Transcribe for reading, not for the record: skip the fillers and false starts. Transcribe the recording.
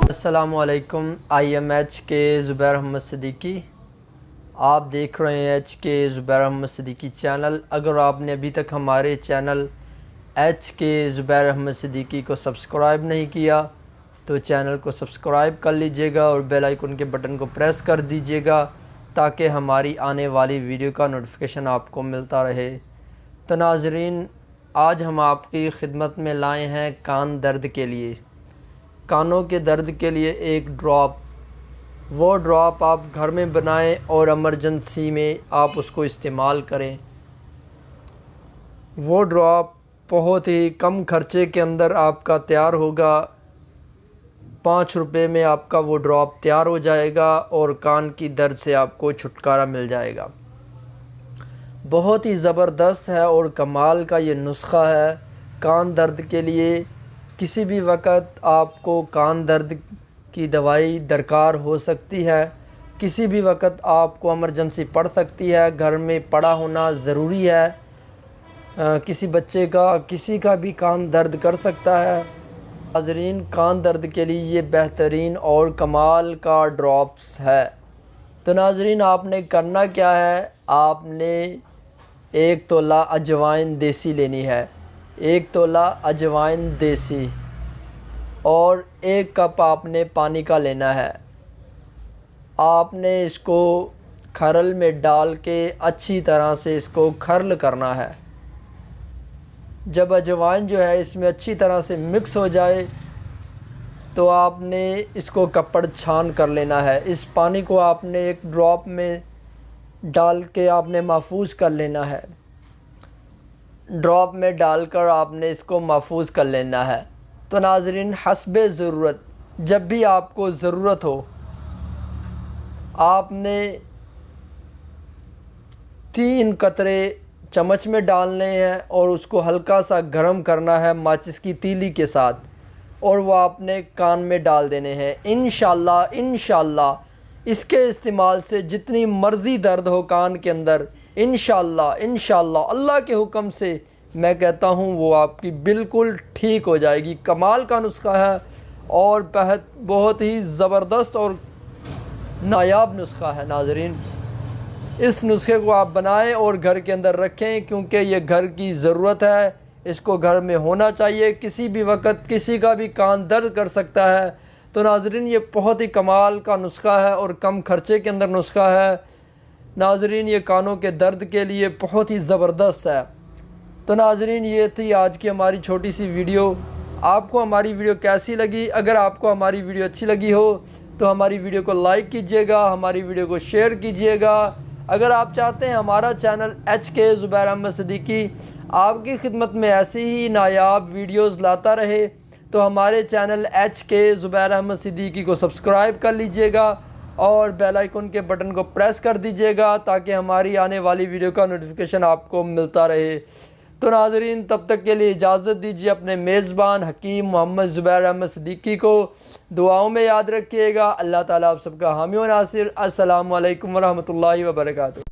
अस्सलामुअलैकुम। IMH के ज़ुबैर अहमद सिद्दीकी, आप देख रहे हैं HK ज़ुबैर अहमद सिद्दीकी चैनल। अगर आपने अभी तक हमारे चैनल HK ज़ुबैर अहमद सिद्दीकी को सब्सक्राइब नहीं किया तो चैनल को सब्सक्राइब कर लीजिएगा और बेल आइकन के बटन को प्रेस कर दीजिएगा ताकि हमारी आने वाली वीडियो का नोटिफिकेशन आपको मिलता रहे। तो नाज़रीन, आज हम आपकी खिदमत में लाए हैं कान दर्द के लिए, कानों के दर्द के लिए एक ड्रॉप। वो ड्रॉप आप घर में बनाएं और इमरजेंसी में आप उसको इस्तेमाल करें। वो ड्रॉप बहुत ही कम खर्चे के अंदर आपका तैयार होगा। 5 रुपए में आपका वो ड्रॉप तैयार हो जाएगा और कान की दर्द से आपको छुटकारा मिल जाएगा। बहुत ही ज़बरदस्त है और कमाल का ये नुस्खा है कान दर्द के लिए। किसी भी वक्त आपको कान दर्द की दवाई दरकार हो सकती है, किसी भी वक्त आपको इमरजेंसी पड़ सकती है, घर में पड़ा होना ज़रूरी है। किसी बच्चे का, किसी का भी कान दर्द कर सकता है। नाज़रीन, कान दर्द के लिए ये बेहतरीन और कमाल का ड्रॉप्स है। तो नाज़रीन, आपने करना क्या है, आपने 1 तोला अजवाइन देसी लेनी है, 1 तोला अजवाइन देसी, और 1 कप आपने पानी का लेना है। आपने इसको खरल में डाल के अच्छी तरह से इसको खरल करना है। जब अजवाइन जो है इसमें अच्छी तरह से मिक्स हो जाए तो आपने इसको कपड़ छान कर लेना है। इस पानी को आपने एक ड्रॉप में डाल के आपने महफूज कर लेना है। ड्रॉप में डालकर आपने इसको महफूज कर लेना है। तो नाज़रीन, हस्बे ज़रूरत, जब भी आपको ज़रूरत हो आपने 3 कतरे चम्मच में डालने हैं और उसको हल्का सा गर्म करना है माचिस की तीली के साथ, और वो आपने कान में डाल देने हैं। इंशाल्लाह इसके इस्तेमाल से जितनी मर्ज़ी दर्द हो कान के अंदर, इंशाल्लाह अल्लाह के हुक्म से मैं कहता हूँ वो आपकी बिल्कुल ठीक हो जाएगी। कमाल का नुस्खा है और बहुत ही ज़बरदस्त और नायाब नुस्खा है। नाज़रीन, इस नुस्खे को आप बनाएं और घर के अंदर रखें, क्योंकि ये घर की ज़रूरत है, इसको घर में होना चाहिए। किसी भी वक्त किसी का भी कान दर्द कर सकता है। तो नाज़रीन, ये बहुत ही कमाल का नुस्खा है और कम खर्चे के अंदर नुस्खा है। नाज़रीन, ये कानों के दर्द के लिए बहुत ही ज़बरदस्त है। तो नाज़रीन, ये थी आज की हमारी छोटी सी वीडियो। आपको हमारी वीडियो कैसी लगी? अगर आपको हमारी वीडियो अच्छी लगी हो तो हमारी वीडियो को लाइक कीजिएगा, हमारी वीडियो को शेयर कीजिएगा। अगर आप चाहते हैं हमारा चैनल HK ज़ुबैर अहमद सिद्दीकी आपकी खिदमत में ऐसी ही नायाब वीडियोज़ लाता रहे तो हमारे चैनल HK ज़ुबैर अहमद सिद्दीकी को सब्सक्राइब कर लीजिएगा और बेल आइकन के बटन को प्रेस कर दीजिएगा ताकि हमारी आने वाली वीडियो का नोटिफिकेशन आपको मिलता रहे। तो नाज़रीन, तब तक के लिए इजाज़त दीजिए। अपने मेज़बान हकीम मोहम्मद ज़ुबैर अहमद सिद्दीकी को दुआओं में याद रखिएगा। अल्लाह ताला आप सबका हामी व नासिर। अस्सलामु अलैकुम व रहमतुल्लाहि व बरकातुहू।